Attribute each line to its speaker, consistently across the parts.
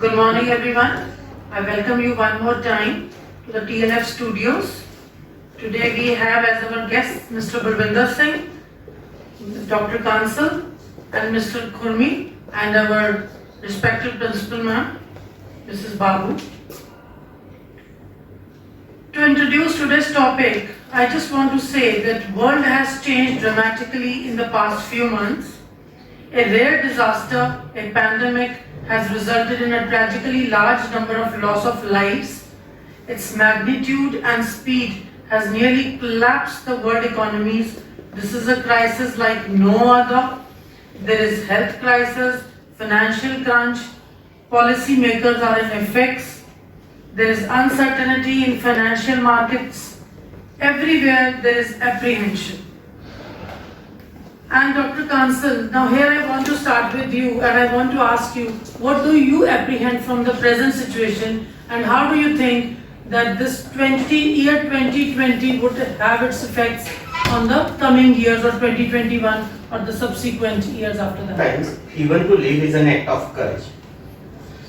Speaker 1: Good morning everyone. I welcome you one more time to the TNF studios. Today we have as our guests Mr. Balwinder Singh, Dr. Kansal and Mr. Khurmi and our respected principal ma'am, Mrs. Babu. To introduce today's topic, I just want to say that world has changed dramatically in the past few months. A rare disaster, a pandemic, has resulted in a tragically large number of loss of lives. Its magnitude and speed has nearly collapsed the world economies. This is a crisis like no other. There is health crisis, financial crunch, policy makers are in effects. There is uncertainty in financial markets. Everywhere there is apprehension. And Dr. Kansal, now here I want to start with you and I want to ask you, what do you apprehend from the present situation and how do you think that this year 2020 would have its effects on the coming years or 2021 or the subsequent years after that?
Speaker 2: Sometimes even to live is an act of courage.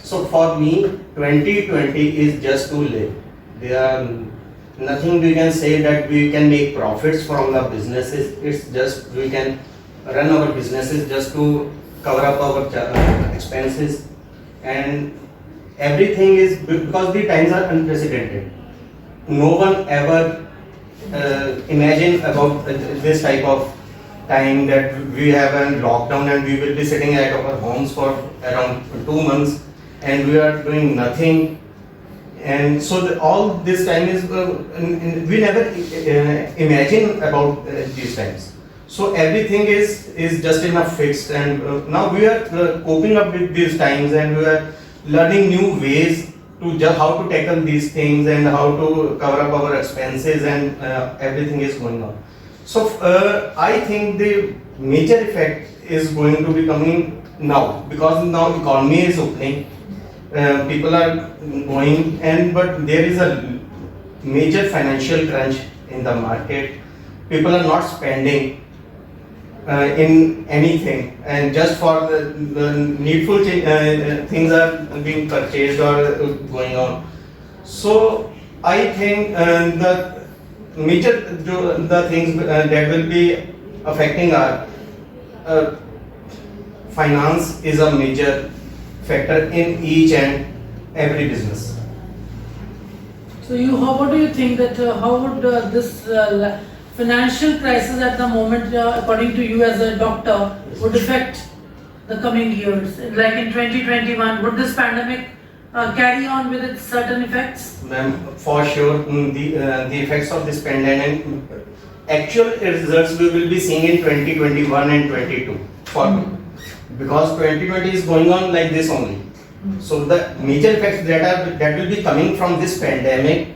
Speaker 2: So for me, 2020 is just to live. There are nothing we can say that we can make profits from the businesses. It's just we can run our businesses just to cover up our expenses, and everything is because the times are unprecedented. No one ever imagined about this type of time that we have a lockdown and we will be sitting at our homes for around 2 months and we are doing nothing. And so all this time is, we never imagine about these times. So everything is just in a fixed, and now we are coping up with these times and we are learning new ways to how to tackle these things and how to cover up our expenses, and everything is going on. So I think the major effect is going to be coming now, because now economy is opening. People are going, but there is a major financial crunch in the market. People are not spending in anything, and just for the needful things are being purchased or going on. So I think the major the things that will be affecting our finance is a major factor in each and every business.
Speaker 1: So what do you think that how would this financial crisis at the moment, according to you as a doctor, would affect the coming years? Like in 2021, would this pandemic carry on with its certain effects?
Speaker 2: For sure, the effects of this pandemic, actual results we will be seeing in 2021 and 22 for me. Because 2020 is going on like this only. So the major effects that will be coming from this pandemic,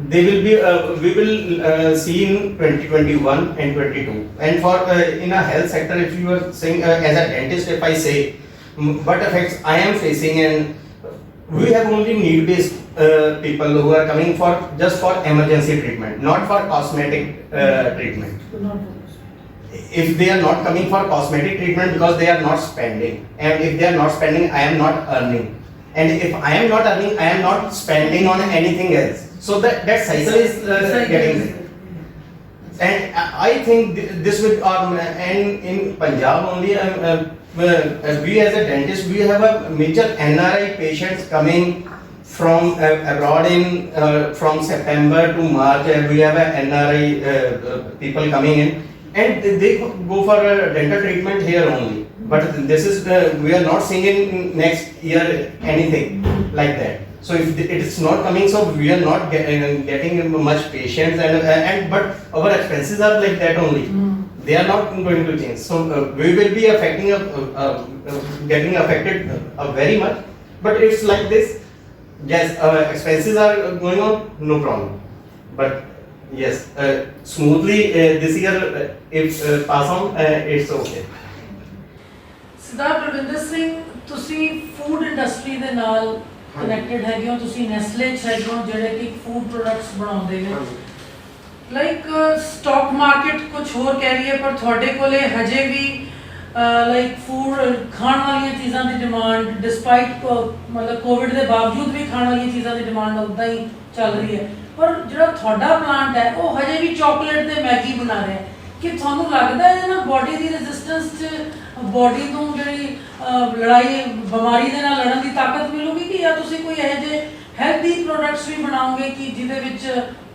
Speaker 2: they will be we will see in 2021 and 22. And for in a health sector, if you are saying as a dentist, if I say what effects I am facing, and we have only need-based people who are coming for just for emergency treatment, not for cosmetic treatment. If they are not coming for cosmetic treatment because they are not spending, and if they are not spending, I am not earning, and if I am not earning, I am not spending on anything else. So that cycle is getting, and I think this will and in Punjab only. We as a dentist, we have a major NRI patients coming from abroad in from September to March, and we have a NRI people coming in. And they go for a dental treatment here only. But this is, we are not seeing in next year anything like that. So if it is not coming, so we are not getting much patients, but our expenses are like that only. They are not going to change. So we will be affecting, getting affected very much. But it's like this. Yes, expenses are going on, no problem. But yes, smoothly this year, if pass on, it's okay.
Speaker 1: Siddharth Balwinder Singh, ਤੁਸੀਂ food industry ਦੇ ਨਾਲ connected ਹੈਗੇ ਹੋ, ਤੁਸੀਂ Nestle ਚ ਹੈਗੇ ਹੋ ਜਿਹੜੇ ਕਿ ਫੂਡ ਪ੍ਰੋਡਕਟਸ ਬਣਾਉਂਦੇ ਨੇ। ਲਾਈਕ ਸਟਾਕ ਮਾਰਕੀਟ ਕੁਝ ਹੋਰ ਕਹਿ ਰਹੀ ਹੈ, ਪਰ ਤੁਹਾਡੇ ਕੋਲੇ ਹਜੇ ਵੀ ਲਾਈਕ ਫੂਡ ਖਾਣ ਵਾਲੀਆਂ ਚੀਜ਼ਾਂ ਦੀ ਡਿਮਾਂਡ ਡਿਸਪਾਈਟ ਮਤਲਬ ਕੋਵਿਡ ਦੇ ਬਾਵਜੂਦ ਵੀ ਖਾਣ ਵਾਲੀਆਂ ਚੀਜ਼ਾਂ ਦੀ ਡਿਮਾਂਡ ਉਦਾਂ ਹੀ ਚੱਲ ਰਹੀ ਹੈ, ਪਰ ਜਿਹੜਾ ਤੁਹਾਡਾ ਪਲਾਂਟ ਹੈ ਉਹ ਹਜੇ ਵੀ ਚਾਕਲੇਟ ਤੇ ਮੈਗੀ ਬਣਾ ਰਿਹਾ ਹੈ, ਕਿ ਤੁਹਾਨੂੰ ਲੱਗਦਾ ਹੈ ਨਾ ਬੋਡੀ ਦੀ ਰੈਜ਼ਿਸਟੈਂਸ 'ਚ ਬੋਡੀ ਨੂੰ ਜਿਹੜੀ ਲੜਾਈ ਬਿਮਾਰੀ ਦੇ ਨਾਲ ਲੜਨ ਦੀ ਤਾਕਤ ਮਿਲੂਗੀ, ਕਿ ਜਾਂ ਤੁਸੀਂ ਕੋਈ ਇਹੋ ਜਿਹੇ ਹੈਲਦੀ ਪ੍ਰੋਡਕਟਸ ਵੀ ਬਣਾਓਗੇ ਕਿ ਜਿਹਦੇ ਵਿੱਚ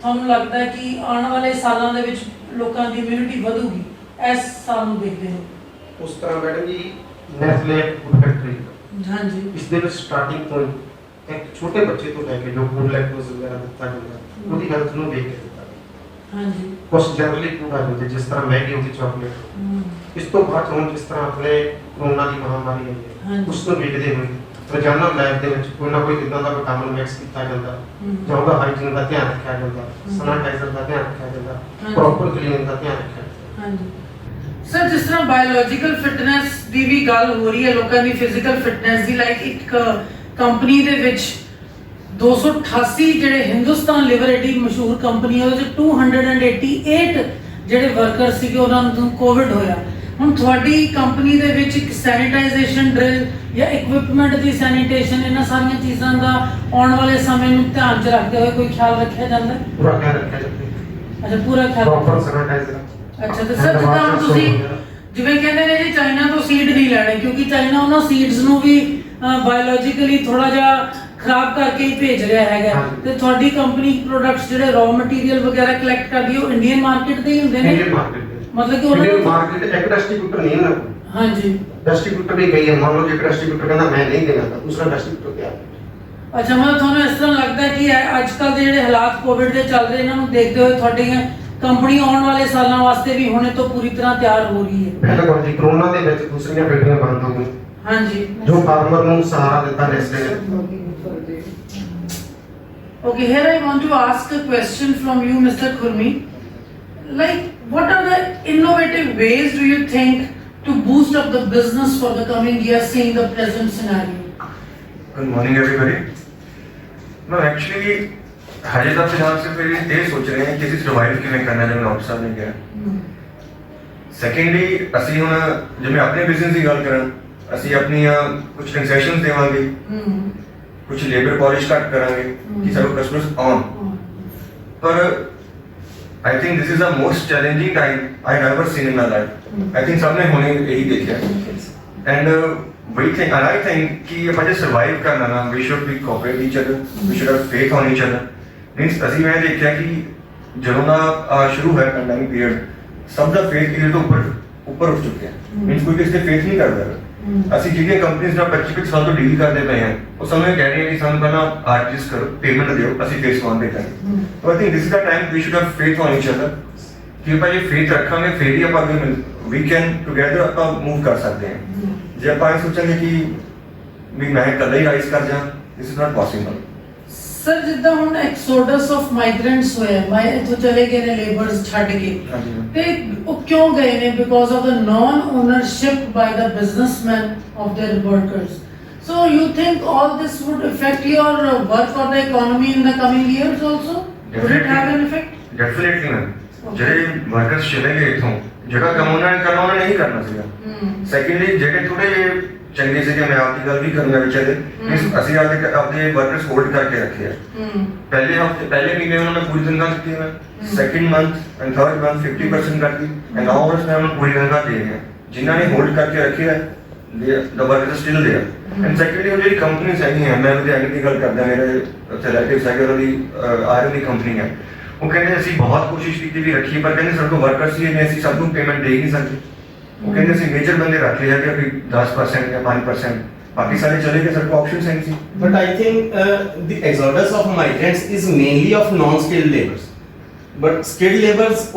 Speaker 1: ਤੁਹਾਨੂੰ ਲੱਗਦਾ ਹੈ ਕਿ ਆਉਣ ਵਾਲੇ ਸਾਲਾਂ ਦੇ ਵਿੱਚ ਲੋਕਾਂ ਦੀ ਇਮਿਊਨਿਟੀ ਵਧੂਗੀ, ਇਸ ਸਾਲ ਨੂੰ ਦੇਖਦੇ ਹੋ?
Speaker 3: ਉਸ ਤਰ੍ਹਾਂ ਮੈਡਮ ਜੀ ਨੈਸਲੇ ਫੂਡ ਫੈਕਟਰੀ
Speaker 1: ਹਾਂਜੀ,
Speaker 3: ਇਸ ਦੇ ਵਿੱਚ ਸਟਾਰਟਿੰਗ ਤੋਂ ਇੱਕ ਛੋਟੇ ਬੱਚੇ ਤੋਂ ਲੈ ਕੇ ਜੋ ਫੂਡ ਲੈਕਟੋਜ਼ ਵਗੈਰਾ ਦਿੱਤਾ ਜਾਂਦਾ ਉਹਦੀ ਹੈਲਥ ਨੂੰ ਦੇਖ ਕੇ ਦਿੱਤਾ।
Speaker 1: ਹਾਂਜੀ,
Speaker 3: ਕੁਝ ਜਨਰਲੀ ਫੂਡ ਆ ਜਾਂਦੇ ਜਿਸ ਤਰ੍ਹਾਂ ਮੈਗੀ ਹੁੰਦੀ ਚਾਕਲੇਟ, ਇਸ ਤੋਂ ਬਾਅਦ ਹੁਣ ਜਿਸ ਤਰ੍ਹਾਂ ਆਪਣੇ ਕਰੋਨਾ ਦੀ ਮਹਾਮਾਰੀ ਆਈ ਹੈ
Speaker 1: ਹਾਂਜੀ।
Speaker 3: ਉਸ ਤੋਂ ਵੇਖਦੇ ਹੋਏ ਰੋਜ਼ਾਨਾ ਲਾਈਫ ਦੇ ਵਿੱਚ ਕੋਈ ਨਾ ਕੋਈ ਇਦਾਂ ਦਾ ਵਿਟਾਮਿਨ ਮਿਕਸ ਕੀਤਾ ਜਾਂਦਾ ਜਾਂ ਉਹਦਾ ਹਾਈਜੀਨ ਦਾ ਧਿਆਨ ਰੱਖਿਆ ਜਾਂਦਾ, ਸੈਨੀਟਾਈਜ਼ਰ ਦਾ ਧਿਆਨ ਰੱਖਿਆ ਜਾਂਦਾ, ਪ੍ਰੋਪਰ ਕਲੀਨਿੰਗ ਦਾ ਧਿਆਨ ਰੱਖਿਆ ਜਾਂਦਾ।
Speaker 1: ਹਾਂਜੀ ਸਰ, ਜਿਸ ਤਰ੍ਹਾਂ ਬਾਇਓਲੋਜੀਕਲ ਫਿਟਨੈਸ ਦੀ ਵੀ ਗੱਲ ਹੋ ਰਹੀ ਹੈ, ਲੋਕਾਂ ਦੀ ਫਿਜ਼ੀਕਲ ਫਿਟਨੈਸ ਦੀ, ਲਾਈਕ ਇੱਕ ਕੰਪਨੀ ਦੇ ਵਿੱਚ 288 ਜਿਹੜੇ ਹਿੰਦੁਸਤਾਨ ਲਿਵਰ ਐਡੀ ਮਸ਼ਹੂਰ ਕੰਪਨੀ ਹੈ, ਉਹਦੇ 'ਚ 288 ਜਿਹੜੇ ਵਰਕਰ ਸੀਗੇ ਉਹਨਾਂ ਨੂੰ ਕੋਵਿਡ ਹੋਇਆ। ਹੁਣ ਤੁਹਾਡੀ ਕੰਪਨੀ ਦੇ ਵਿੱਚ ਇੱਕ ਸੈਨੀਟਾਈਜੇਸ਼ਨ ਡਰਿਲ ਜਾਂ ਇਕਵਿਪਮੈਂਟ ਦੀ ਸੈਨੀਟੇਸ਼ਨ, ਇਹਨਾਂ ਸਾਰੀਆਂ ਚੀਜ਼ਾਂ ਦਾ ਆਉਣ ਵਾਲੇ ਸਮੇਂ ਨੂੰ ਧਿਆਨ 'ਚ ਰੱਖਦੇ ਹੋਏ ਕੋਈ ਖਿਆਲ ਰੱਖਿਆ ਜਾਂਦਾ?
Speaker 3: ਪੂਰਾ ਖਿਆਲ ਰੱਖਿਆ ਜਾਂਦਾ।
Speaker 1: ਅੱਛਾ, ਪੂਰਾ ਖਿਆਲ।
Speaker 3: Proper sanitiser.
Speaker 1: ਅੱਛਾ, ਤੇ ਸਰ ਜਿੱਦਾਂ ਹੁਣ ਤੁਸੀਂ ਜਿਵੇਂ ਕਹਿੰਦੇ ਨੇ ਜੀ ਚਾਈਨਾ ਤੋਂ ਸੀਡ ਨਹੀਂ ਲੈਣੇ, ਕਿਉਂਕਿ ਚਾਈਨਾ ਉਹਨਾਂ ਸੀਡਸ ਨੂੰ ਵੀ ਬਾਇਓਲੋਜੀਕਲੀ ਥੋੜਾ ਜਿਹਾ ਖਰਾਬ ਕਰਕੇ ਹੀ ਭੇਜ ਰਿਹਾ ਹੈਗਾ, ਤੇ ਤੁਹਾਡੀ ਕੰਪਨੀ ਪ੍ਰੋਡਕਟਸ ਜਿਹੜੇ ਰॉ ਮਟੀਰੀਅਲ ਵਗੈਰਾ ਕਲੈਕਟ ਕਰਦੀ ਹੈ ਉਹ ਇੰਡੀਅਨ ਮਾਰਕੀਟ ਦੇ ਹੀ ਹੁੰਦੇ ਨੇ?
Speaker 3: ਇੰਡੀਅਨ ਮਾਰਕੀਟ ਦੇ,
Speaker 1: ਮਤਲਬ ਕਿ ਉਹਨਾਂ
Speaker 3: ਇੰਡੀਅਨ ਮਾਰਕੀਟ ਇੱਕ ਡਿਸਟ੍ਰੀਬਿਊਟਰ ਨਹੀਂ ਹੈ।
Speaker 1: ਹਾਂਜੀ,
Speaker 3: ਡਿਸਟ੍ਰੀਬਿਊਟਰ ਵੀ ਗਈ ਹੈ, ਮੰਨ ਲਓ ਜੇ ਡਿਸਟ੍ਰੀਬਿਊਟਰ ਕਹਿੰਦਾ ਮੈਂ ਨਹੀਂ ਦੇਣਾ ਤਾਂ ਦੂਸਰਾ ਡਿਸਟ੍ਰੀਬਿਊਟਰ ਤਿਆਰ।
Speaker 1: ਅੱਛਾ, ਮਤਲਬ ਤੁਹਾਨੂੰ ਇਸ ਤਰ੍ਹਾਂ ਲੱਗਦਾ ਹੈ ਕਿ ਅੱਜ ਕੱਲ੍ਹ ਦੇ ਜਿਹੜੇ ਹਾਲਾਤ ਕੋਵਿਡ ਦੇ ਚੱਲ ਰਹੇ ਇਹਨਾਂ ਨੂੰ ਦੇਖਦੇ ਹੋਏ ਤੁਹਾਡੀਆਂ ਕੰਪਨੀ ਆਉਣ ਵਾਲੇ ਸਾਲਾਂ ਵਾਸਤੇ ਵੀ ਹੁਣੇ ਤੋਂ ਪੂਰੀ ਤਰ੍ਹਾਂ ਤਿਆਰ ਹੋ ਰਹੀ ਹੈ?
Speaker 3: ਬਿਲਕੁਲ ਜੀ, ਕਰੋਨਾ ਦੇ ਵਿੱਚ ਦੂਸਰੀਆਂ ਫੈਕਟਰੀਆਂ ਬੰਦ ਹੋ ਗਈਆਂ।
Speaker 1: ਹਾਂਜੀ,
Speaker 3: ਜੋ ਫਾਰਮਰ ਨੂੰ ਸਹਾਰਾ ਦਿੱਤਾ ਨੈਸਲੇ ਨੇ।
Speaker 1: Okay, here I want to ask a question from you, Mr. Khurmi. Like, what are the innovative ways do you think to boost up the business for the coming year, seeing the present scenario?
Speaker 4: Good morning, everybody. No, actually, हजे तक फिलहाल सिर्फ ये सोच रहे हैं कि ਅਸੀਂ ਸਰਵਾਈਵ ਕਿਵੇਂ ਕਰਨਾ, ਜਿਵੇਂ ਡਾਕਟਰ ਸਾਹਿਬ ਨੇ ਕਿਹਾ। ਸੈਕੰਡਲੀ ਅਸੀਂ ਹੁਣ ਜਿਵੇਂ ਆਪਣੇ ਬਿਜ਼ਨਸ ਦੀ ਗੱਲ ਕਰਾਂ, ਅਸੀਂ ਆਪਣੀਆਂ ਕੁਝ ਕੰਸੈਸ਼ਨਸ ਦੇਵਾਂਗੇ, ਕੁਝ ਲੇਬਰ ਪੋਲਿਸ਼ ਘੱਟ ਕਰਾਂਗੇ ਕਿ ਸਾਡੇ ਕਸਟਮਰਸ ਆਉਣ। ਪਰ I think this is the most challenging time I have ever seen in my life. I think सबने होने यही देखा एंड वही थिंक एंड आई थिंक कि if I survive करना ना, we should be cooperate each other, we should have faith on each other। Means ਅਸੀਂ ਮੈਂ ਦੇਖਿਆ ਕਿ ਜਦੋਂ ਦਾ ਸ਼ੁਰੂ ਹੋਇਆ ਪੈਂਡੇमिक ਪੀਰੀਅਡ, ਸਭ ਦਾ ਫੇਥ ਇਹਦੇ ਤੋਂ ਉੱਪਰ ਉੱਠ ਚੁੱਕਿਆ। मींस ਕੋਈ ਕਿਸੇ ਤੇ ਫੇਥ ਨਹੀਂ ਕਰਦਾ। ਅਸੀਂ ਜਿਹੜੀਆਂ ਕੰਪਨੀਆਂ ਨਾਲ 25 ਸਾਲ ਤੋਂ ਡੀਲ ਕਰਦੇ ਪਏ ਹਾਂ ਉਹ ਸਾਨੂੰ ਕਹਿ ਰਹੀਆਂ ਕਿ ਸਾਨੂੰ ਪਹਿਲਾਂ ਆਰਟਿਸਟ ਕਰੋ, ਪੇਮੈਂਟ ਦਿਓ, ਅਸੀਂ ਫੇਸ 1 ਦੇ ਦਾਂਗੇ। So I think this is the time we should have faith on each other ਕਿ ਆਪਾਂ ਇਹ ਫੇਥ ਰੱਖਾਂਗੇ ਫਿਰ ਹੀ ਆਪਾਂ ਅੱਗੇ ਵੀ ਕੈਨ ਟੁਗੇਦਰ ਆਪਾਂ ਮੂਵ ਕਰ ਸਕਦੇ ਹਾਂ। ਜੇ ਆਪਾਂ ਇਹ ਸੋਚਾਂਗੇ ਕਿ ਵੀ ਮੈਂ ਇਕੱਲਾ ਹੀ ਰਾਈਜ਼ ਕਰ ਜਾ, this is not possible.
Speaker 1: Sir ਜਿੱਦਾਂ ਹੁਣ ਐਕਸੋਡਸ ਆਫ ਮਾਈਗ੍ਰੈਂਟਸ ਹੋਇਆ, ਮੈਂ ਇੱਥੋਂ ਚਲੇ ਗਏ ਨੇ ਲੇਬਰਸ ਛੱਡ ਕੇ, ਤੇ ਉਹ ਕਿਉਂ ਗਏ ਨੇ? Because of the non ownership by the businessman of their workers. So you think all this would affect your work or the economy in the coming years also? Would it have an effect?
Speaker 4: Definitely ma'am. ਜਿਹੜੇ workers ਚਲੇ ਗਏ ਇਥੋਂ, ਜਿਹੜਾ ਕੰਮ ਉਹਨਾਂ ਨੇ ਕਰਨਾ ਉਹਨੇ ਨਹੀਂ ਕਰਨਾ ਸੀਗਾ। ਸੈਕੰਡਲੀ ਜਿਹੜੇ ਥੋੜੇ ਚੰਗੇ ਸੀਗੇ, ਮੈਂ ਆਪਦੀ ਗੱਲ ਵੀ ਕਰੂੰਗਾ ਵਿਚਾਰੇ, ਅਸੀਂ ਆਪਦੇ ਵਰਕਰਸ ਹੋਲਡ ਕਰਕੇ ਰੱਖੇ ਆ। ਪਹਿਲੇ ਹਫਤੇ ਪਹਿਲੇ ਮਹੀਨੇ ਉਹਨਾਂ ਨੇ ਪੂਰੀ ਤਨਖਾਹ ਦਿੱਤੀ ਹੈ, second month and third month 50% ਕਰਤੀ ਐਂਡ ਨਾਓ ਉਹਨਾਂ ਨੇ ਪੂਰੀ ਤਨਖਾਹ ਦੇ ਰਹੇ ਆ। ਜਿਨ੍ਹਾਂ ਨੇ ਹੋਲਡ ਕਰਕੇ ਰੱਖੇ ਹੈ the workers are still there and secondly ਜਿਹੜੀ ਕੰਪਨੀਆਂ ਹੈਗੀਆਂ, ਮੈਂ ਲੁਧਿਆਣੇ ਦੀ ਗੱਲ ਕਰਦਾ, ਮੇਰੇ ਉੱਥੇ ਰਿਲੇਟਿਵਸ ਹੈਗੇ, ਉਹਦੀ ਆਇਰਨ ਦੀ ਕੰਪਨੀ ਹੈ, ਉਹ ਕਹਿੰਦੇ ਅਸੀਂ ਬਹੁਤ ਕੋਸ਼ਿਸ਼ ਕੀਤੀ ਵੀ ਰੱਖੀਏ ਪਰ ਕਹਿੰਦੇ ਸਾਡੇ ਕੋਲ ਵਰਕਰਸ ਹੀ ਨਹੀਂ, ਅਸੀਂ ਸਭ ਨੂੰ ਪੇਮੈਂਟ ਦੇ ਹੀ ਨਹੀਂ ਸਕਦੇ। ਉਹ ਕਹਿੰਦੇ ਅਸੀਂ ਮੇਜਰ ਬੰਦੇ ਰੱਖ ਲਿਆ ਕਿ 10% ਜਾਂ 5%, ਬਾਕੀ ਸਾਰੇ ਚਲੇ ਗਏ, ਸਾਡੇ ਕੋਲ ਆਪਸ਼ਨਸ ਨਹੀਂ ਸੀ।
Speaker 2: But I think the exodus of migrants is mainly of non-skilled laborers. But skilled laborers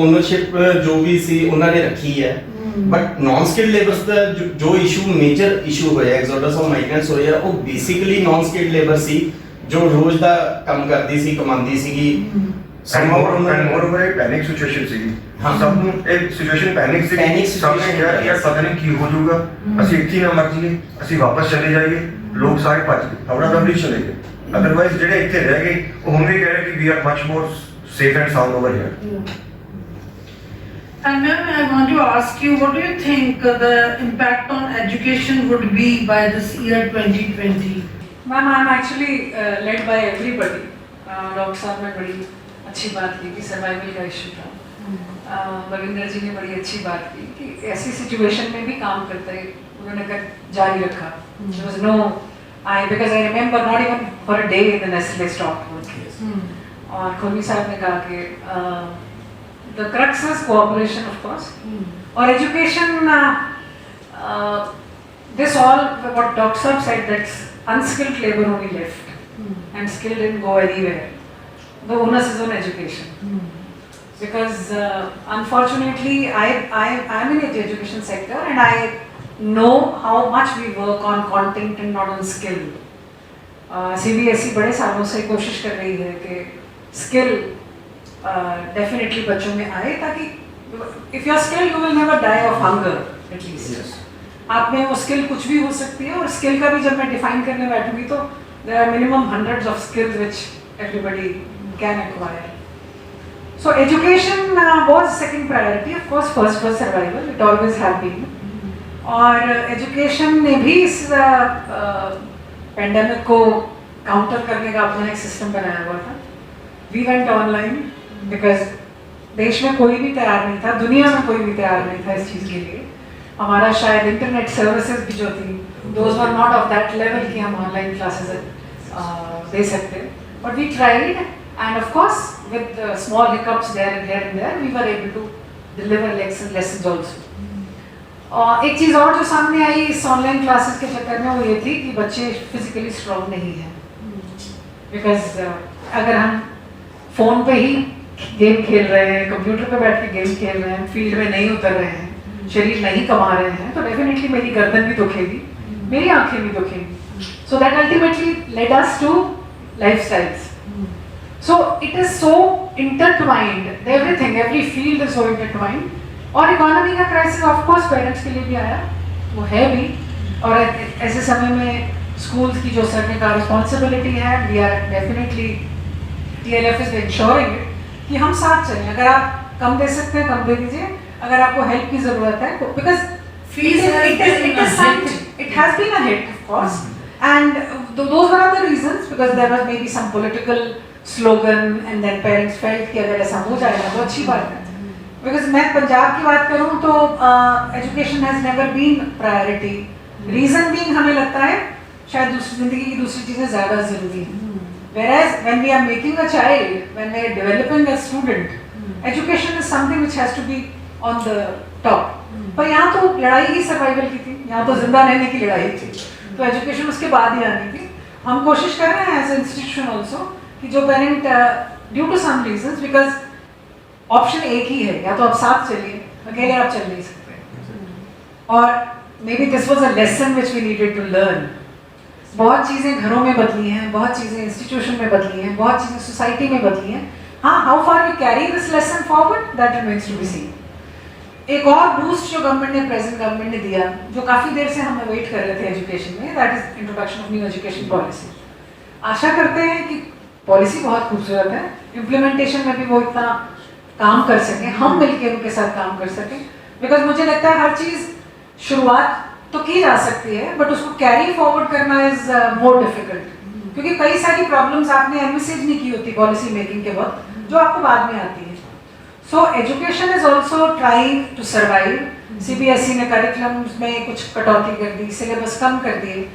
Speaker 2: ownership जो भी सी उन्होंने रखी है, but non-skilled laborers का जो issue major issue होया exodus of migrants होया, वो basically non-skilled labor सी जो रोज ਦਾ ਕੰਮ ਕਰਦੀ ਸੀ, ਕਮਾਉਂਦੀ ਸੀਗੀ।
Speaker 4: And moreover एक पैनिक सिचुएशन ਸੀਗੀ। ਸਭ ਨੂੰ ਇੱਕ ਸਿਚੁਏਸ਼ਨ ਪੈਨਿਕ ਸੀ, ਸਭ ਨੇ ਕਿਹਾ ਯਾਰ ਪਤਾ ਨਹੀਂ ਕੀ ਹੋ ਜਾਊਗਾ, ਅਸੀਂ ਇੱਥੇ ਨਾ ਮਰ ਜਾਈਏ, ਅਸੀਂ ਵਾਪਸ ਚਲੇ ਜਾਈਏ। ਲੋਕ ਸਾਰੇ ਭੱਜ ਗਏ, ਹਵੜਾ ਦਾ ਬ੍ਰਿਜ ਚਲੇ ਗਏ। ਅਦਰਵਾਈਜ਼ ਜਿਹੜੇ ਇੱਥੇ ਰਹਿ ਗਏ ਉਹ ਹੁਣ ਵੀ ਕਹਿ ਰਹੇ ਕਿ we are much more safe and sound over here.
Speaker 1: And ma'am, I want to ask you, what do you think the impact on education would be by this year 2020?
Speaker 5: Ma'am I am actually led by everybody. Doctor साहब ने बड़ी अच्छी बात की कि survival का issue था। बविंदर जी ने बड़ी अच्छी बात की कि ऐसी सिचुएशन में भी काम करते उन्होंने कर जारी रखा। There was no, because I remember not even for a day the Nestle stopped working. और खोमी साहब ने कहा कि the crux is cooperation of course, और education, this all what Dr. Saab said, that unskilled labor only left, and skilled didn't go anywhere. The onus is on education. Because unfortunately I'm in the education sector and I know how much we work on content and not on skill. CBSE बड़े सालों से कोशिश कर रही है कि skill definitely बच्चों में आए, ताकि if you are skilled you will never die of hunger at least.
Speaker 2: Yes.
Speaker 5: आप में वो skill कुछ भी हो सकती है, और skill का भी जब मैं define करने बैठूंगी तो there are minimum hundreds of skills which everybody can acquire. So education was second priority, of course first was survival, it always have been. और education ने भी इस pandemic को counter करने का अपना एक system बनाया हुआ था. We went online because देश में कोई भी तैयार नहीं था, दुनिया में कोई भी तैयार नहीं था इस चीज़ के लिए. हमारा शायद इंटरनेट सर्विसेज भी जो थी, those were not of that level कि हम online classes दे सकते. But we tried, and of course with small hiccups there and there we were able to deliver lessons also. एक चीज़ और जो सामने आई इस ऑनलाइन क्लासेस के चक्कर में वो ये थी कि बच्चे फिजिकली स्ट्रॉन्ग नहीं हैं. बिकॉज अगर हम फ़ोन पे ही गेम खेल रहे हैं, कंप्यूटर पे बैठ के गेम खेल रहे हैं, फील्ड में नहीं उतर रहे हैं, शरीर नहीं कमा रहे हैं, तो डेफिनेटली मेरी गर्दन भी दुखेगी, मेरी आंखें भी दुखेंगी. So that ultimately led us to lifestyles. So it is so intertwined, everything, every field is so intertwined. और इकोनॉमी का क्राइसिस ऑफ कोर्स पेरेंट्स के लिए भी आया, वो है भी, और ऐसे समय में स्कूल्स की जो सरकार का रिस्पॉन्सिबिलिटी है, we are definitely TLF is ensuring कि हम साथ चलें. अगर आप कम दे सकते हैं कम दे दीजिए, अगर आपको हेल्प की ज़रूरत है, because it has been a hit of course, and those were the reasons, because there was maybe some political slogan and then parents felt कि अगर ऐसा हो जाएगा तो अच्छी बात है. Because मैं पंजाब की बात करूँ तो education has never been priority. Reason being हमें लगता है शायद ज़िंदगी की दूसरी चीज़ें ज़्यादा ज़रूरी हैं. Whereas when we are making a child, when we are developing a student, education is something which has to be on the top. पर यहाँ तो लड़ाई ही सर्वाइवल की थी, यहाँ तो जिंदा रहने की लड़ाई थी, तो एजुकेशन उसके बाद ही आनी थी. हम कोशिश कर रहे हैं एज ए इंस्टीट्यूशन ऑल्सो कि जो parent due to some reasons, because option एक ही है, या तो आप साथ चलिए, अकेले आप चल नहीं सकते. और maybe this was a lesson which we needed to learn. बहुत चीज़ें घरों में बदली हैं, बहुत चीज़ें इंस्टीट्यूशन में बदली हैं, बहुत चीज़ें सोसाइटी में बदली हैं. हाँ, how far we carry this lesson forward, that remains to be seen. एक और बूस्ट जो गवर्नमेंट ने, प्रेजेंट गवर्नमेंट ने दिया, जो काफ़ी देर से हम वेट कर रहे थे एजुकेशन में, that is introduction of new education policy. आशा करते हैं कि पॉलिसी बहुत खूबसूरत है, इम्प्लीमेंटेशन में भी वो इतना काम कर सकें, हम मिलकर उनके साथ काम कर सकें. बिकॉज मुझे लगता है हर चीज़ शुरुआत तो की जा सकती है, बट उसको कैरी फॉरवर्ड करना इज मोर डिफिकल्ट, क्योंकि कई सारी प्रॉब्लम्स आपने एनविसेज नहीं की होती पॉलिसी मेकिंग के वक्त, जो आपको बाद में आती है. So education is also trying to survive. CBSE ने करिकुलम्स में कुछ कटौती कर दी, सिलेबस कम कर दिए.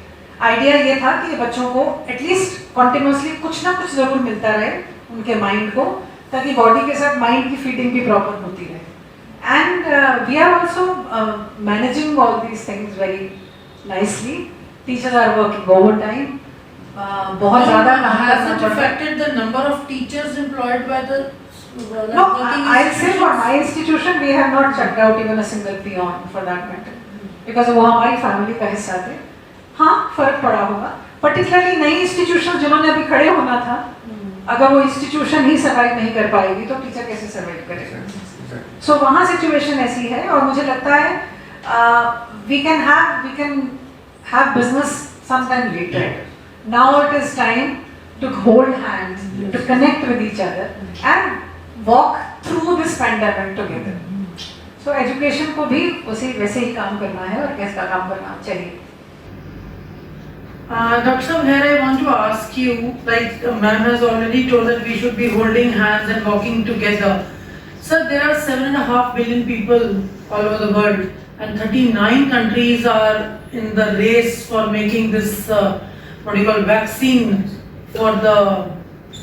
Speaker 5: आइडिया ये था कि बच्चों को एटलीस्ट कॉन्टिन्यूसली कुछ ना कुछ ज़रूर मिलता रहे उनके माइंड को, ताकि बॉडी के साथ माइंड की फीडिंग भी प्रॉपर होती रहे. And we are also managing all these things very nicely. Teachers are working over time, बहुत ज़्यादा काम
Speaker 1: has
Speaker 5: करना
Speaker 1: it
Speaker 5: पड़ता है.
Speaker 1: affected the number of teachers employed by the
Speaker 5: No, I'll say for my institution we have not checked out even a single peon for that matter, because वो हमारी family का हिस्सा थे. हाँ, फर्क पड़ा होगा, पर्टिकुलरली नई इंस्टीट्यूशन जिन्होंने अभी खड़े होना था, अगर वो इंस्टीट्यूशन ही सर्वाइव नहीं कर पाएगी तो टीचर कैसे सर्वाइव करेगा. सो वहाँ सिचुएशन ऐसी है, और मुझे लगता है we can have business sometime later. Now it is time to hold hands, to connect with each other and walk through this pandemic together. So education को भी वैसे ही काम करना है और कैसे काम करना चाहिए.
Speaker 1: Dr. Saab, here I want to ask you, like ma'am has already told that we should be holding hands and walking together. Sir, there are 7.5 billion people all over the world, and 39 countries are in the race for making this what you call vaccine for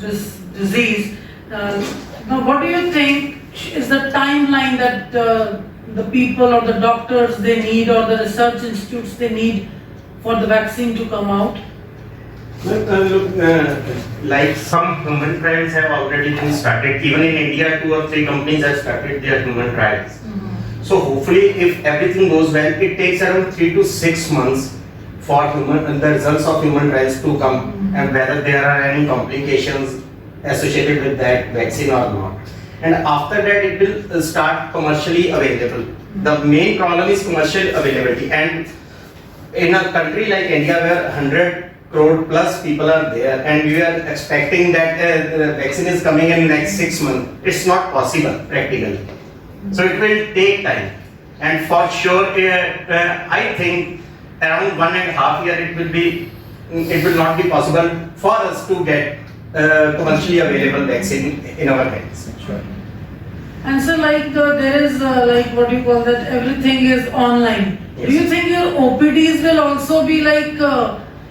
Speaker 1: this disease. Now, what do you think is the timeline that the people or the doctors they need or the research institutes they need for the vaccine to come out?
Speaker 2: Look, like some human trials have already been started. Even in India, 2 or 3 companies have started their human trials. So hopefully, if everything goes well, it takes around 3 to 6 months for the results of human trials to come, and whether there are any complications associated with that vaccine or not. And after that, it will start commercially available. The main problem is commercial availability, and in a country like India where 100 crore plus people are there, and we are expecting that the vaccine is coming in next 6 months, it's not possible practically. So it will take time, and for sure, I think around 1.5 years it will not be possible for us to get commercially available vaccine in our hands.
Speaker 1: And so like there is like what you call that everything is online.
Speaker 2: Yes.
Speaker 1: Do you think your OPDs will also be like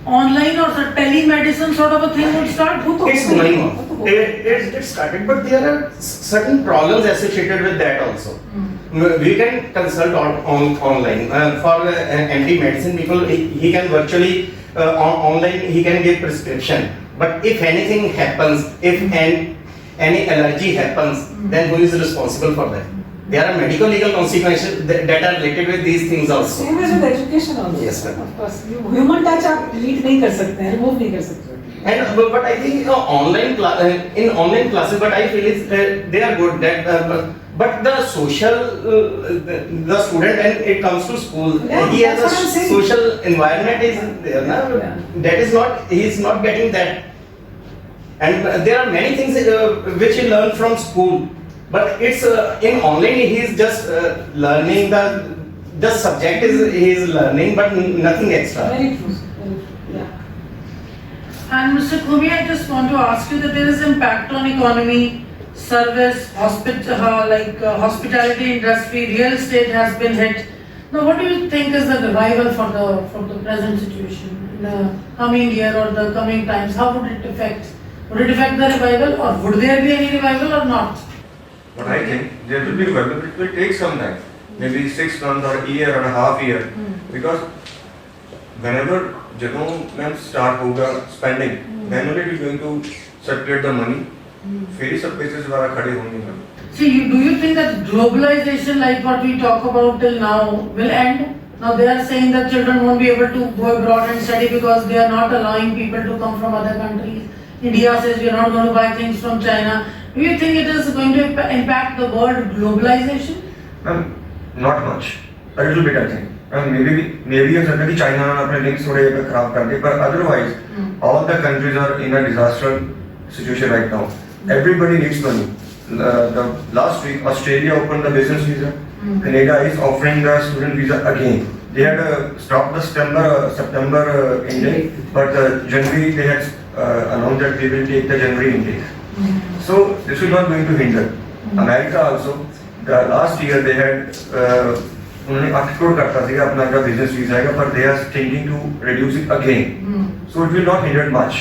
Speaker 1: online or the telemedicine sort of a thing would start?
Speaker 2: It's going on. It started, but there are certain problems associated with that also. We can consult online. For anti-medicine people, he can virtually online he can give prescription. But if anything happens, if any allergy happens, then who is responsible for that? There are medical legal consequences that are related with these things also.
Speaker 5: Same as with education also.
Speaker 2: Yes, ma'am.
Speaker 5: Of course, human touch आप delete नहीं कर सकते हैं, remove नहीं कर सकते.
Speaker 2: And but I think in online classes, but I feel they are good. That but the social the student and it comes to school,
Speaker 5: Yeah,
Speaker 2: he has a
Speaker 5: that's what I'm saying.
Speaker 2: social environment is there. Na?
Speaker 5: Yeah.
Speaker 2: That is not he is not getting that. And there are many things which he learned from school, but it's in online he is just learning the subject he is learning, but nothing extra.
Speaker 5: Very true. Very true. Yeah.
Speaker 1: And Mr. Khumi, I just want to ask you that there is impact on economy, service, hospitality industry, real estate has been hit. Now, what do you think is the revival for the present situation in the coming year or the coming times? How would it affect? Would it affect the revival, or would there be any revival or not?
Speaker 4: But I think there will be revival, but it will take some time, maybe 6 months or a year and a half year, because whenever Jadon start hoga spending, then only we are going to circulate the money. फिर ही सब places वाला खड़े होंगे.
Speaker 1: See, do you think that globalization, like what we talk about till now, will end? Now they are saying that children won't be able to go abroad and study because they are not allowing people to come from other countries. India says we are not going to buy things from China. Do you think it is going to impact the world globalization?
Speaker 4: Not much. A little bit I think. Maybe a certain China अपने links थोड़े खराब कर दिए, but otherwise all the countries are in a disaster situation right now. Everybody needs money. The last week Australia opened the business visa. Canada is offering the student visa again. They had stopped the September intake, but January they had announced that they will take the January intake. So this is not going to hinder. America also, the last year they had उन्होंने 8 करोड़ करता था अपना का business visa आएगा, but they are thinking to reduce it again. So it will not hinder much.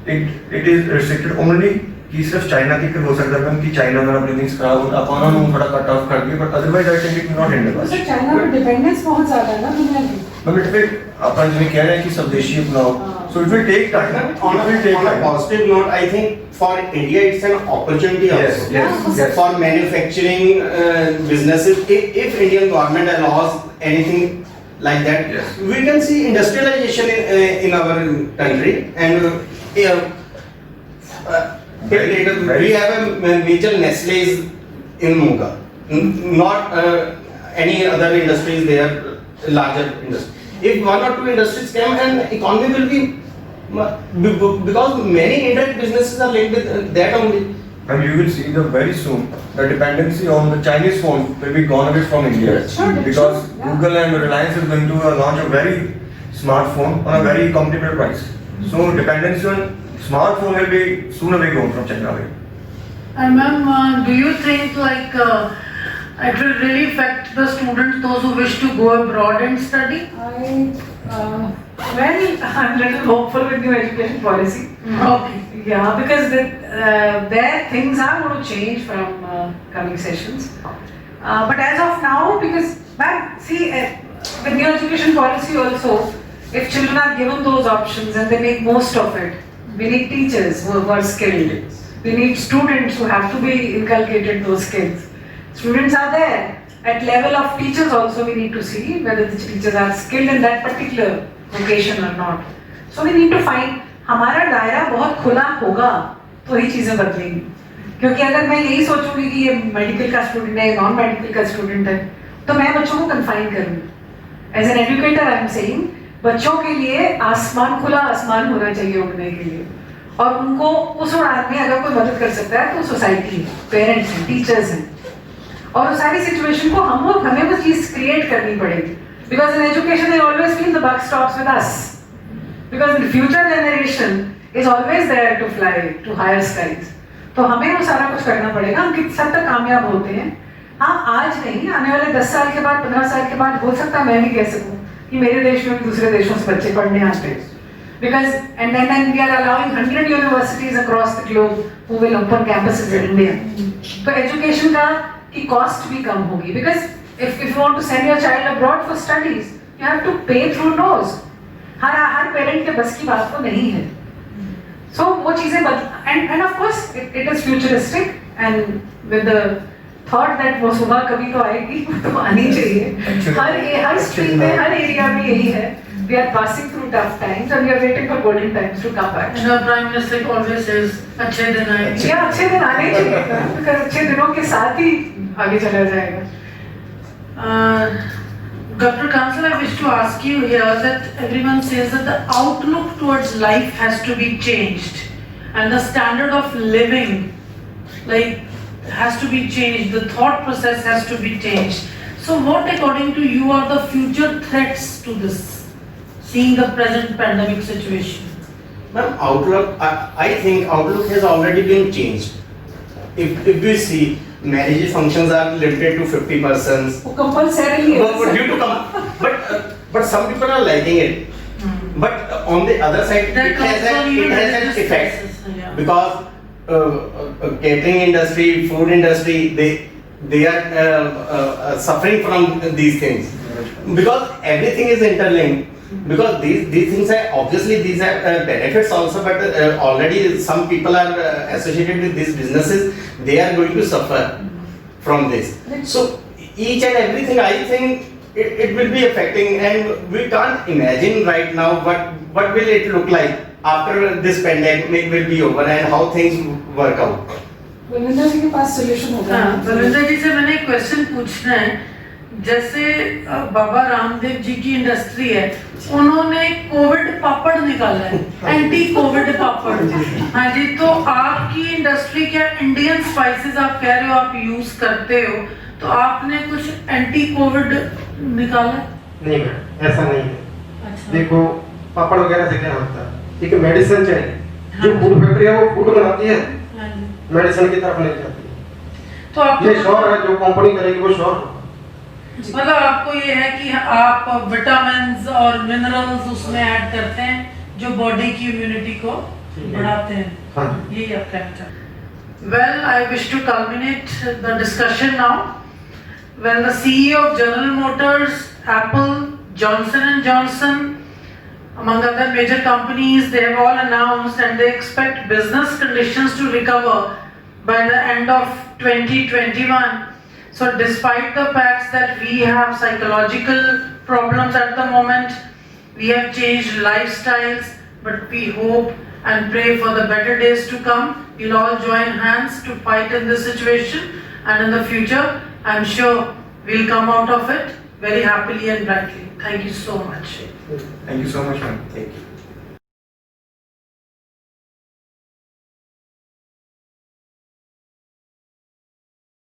Speaker 4: It is restricted only कि सिर्फ China की हो सकता है कि चाइना में अपने थिंग्स खराब होता अपन उन्होंने थोड़ा कट ऑफ कर दिया, but otherwise I think it will not hinder much.
Speaker 5: Sir China पे डिपेंडेंस बहुत ज्यादा है ना दुनिया की.
Speaker 4: बट फिर अपन जो कह रहे हैं कि स्वदेशी अपनाओ, so it will take time.
Speaker 2: On a positive note, I think for India it's an opportunity
Speaker 4: Yes,
Speaker 2: also.
Speaker 4: yes.
Speaker 2: For manufacturing businesses, if Indian government allows anything like that,
Speaker 4: Yes.
Speaker 2: we can see industrialization in our country, and we have a major Nestle's in Muga, not any other industries there, larger industries. If 1 or 2 industries come, and economy will be, because many indirect businesses are linked with that only.
Speaker 4: and you will see the very soon the dependency on the Chinese phone will be gone away from India.
Speaker 5: Sure,
Speaker 4: Because
Speaker 5: sure, yeah.
Speaker 4: Google and Reliance is going to launch a very smartphone on a very competitive price. So dependency on smartphone will be soon away gone from China away.
Speaker 1: And ma'am, do you think like it will really affect the students, those who wish to go abroad and study?
Speaker 5: Well, I'm a little hopeful with new education policy.
Speaker 1: Okay.
Speaker 5: Yeah, because there things are going to change from coming sessions. But as of now, because with new education policy also, if children are given those options and they make most of it, we need teachers who are skilled. We need students who have to be inculcated those skills. Students are there. At level of teachers also we need to see whether the teachers are skilled in that particular vocation or not. So we need to find हमारा दायरा बहुत खुला होगा तो ही चीजें बदलेंगी. क्योंकि अगर मैं यही सोचूंगी कि ये मेडिकल का स्टूडेंट है, नॉन मेडिकल का स्टूडेंट है, तो मैं बच्चों को कन्फाइन करूंगी. As an educator I am saying बच्चों के लिए आसमान खुला आसमान होना चाहिए उड़ने के लिए, और उनको उस उड़ान में अगर कोई मदद कर सकता है तो सोसाइटी है, पेरेंट्स हैं, टीचर्स हैं. और उस सारी सिचुएशन को हमें वो चीज क्रिएट करनी पड़ेगी. Because in education I always feel the buck stops with us, because the future generation is always there to fly to higher skies. तो हमें वो सारा कुछ करना पड़ेगा. हम किस हद तक कामयाब होते हैं, हाँ आज नहीं, आने वाले 10 साल के बाद, 15 साल के बाद हो सकता है मैं भी कह सकूँ कि मेरे देश में भी दूसरे देशों से बच्चे पढ़ने आते हैं. Because and then we are allowing 100 universities across the globe who will open campuses in India. तो education की cost भी कम होगी. Because if you want to send your child abroad for studies, you have to pay through nose. Her parent के बस की बात तो नहीं है. So वो चीजें and of course it is futuristic and with the thought that वो सुबह कभी तो आएगी, तो आनी चाहिए. हर street में, हर area में यही है. We are passing through tough times and we are waiting for golden times to come back.
Speaker 1: And our Prime Minister always says, अच्छे दिन आएंगे.
Speaker 5: Yeah, अच्छे दिन आने चाहिए, because अच्छे दिनों के साथ ही आगे चला जाएगा.
Speaker 1: Dr. Kansal, I wish to ask you here that everyone says that the outlook towards life has to be changed and the standard of living has to be changed, the thought process has to be changed. So what according to you are the future threats to this, seeing the present pandemic situation?
Speaker 2: Ma'am, outlook, I think outlook has already been changed. If we see, marriage functions are limited to 50 persons.
Speaker 5: Compulsorily.
Speaker 2: But some people are liking it. But on the other side, it has an effect.
Speaker 1: Yeah.
Speaker 2: Because catering industry, food industry, they are suffering from these things. Because everything is interlinked. Because these things are obviously these are benefits also, but already some people are associated with these businesses. They are going to suffer from this. So each and everything, I think it will be affecting, and we can't imagine right now what will it look like after this pandemic will be over and how things work out.
Speaker 5: Balwinder जी के पास solution होगा.
Speaker 1: हाँ, बलविंदर जी से मैंने एक question पूछना है. जैसे बाबा रामदेव जी की इंडस्ट्री है, उन्होंने कोविड पापड़ निकाला है, एंटी कोविड पापड़. हाँ जी, तो आपकी इंडस्ट्री क्या इंडियन स्पाइसेस आप कह रहे हो आप यूज करते हो, तो आपने कुछ एंटी कोविड निकाला?
Speaker 3: नहीं मैम, ऐसा नहीं है.
Speaker 1: अच्छा.
Speaker 3: देखो पापड़ वगैरह से क्या होता है, एक मेडिसिन चाहिए. जो फूड फैक्ट्री है वो फूड बनाती है, मेडिसिन की तरफ नहीं जाती.
Speaker 1: तो आप
Speaker 3: ये श्योर है, जो कंपनी करेगी वो श्योर.
Speaker 1: मतलब आपको ये है कि आप विटामिन्स और मिनरल्स उसमें ऐड करते हैं जो बॉडी की इम्यूनिटी को बढ़ाते हैं. यही आप कहना चाहते हैं. Well, I wish to culminate the discussion now. Well, the CEO of General Motors, Apple, Johnson & Johnson, among other major companies, they have all announced and they expect business conditions to recover by the end of 2021. So despite the fact that we have psychological problems at the moment, we have changed lifestyles, but we hope and pray for the better days to come. We'll all join hands to fight in this situation, and in the future, I'm sure we'll come out of it very happily and brightly. Thank you so much.
Speaker 4: Thank you so much, ma'am.
Speaker 2: Thank you.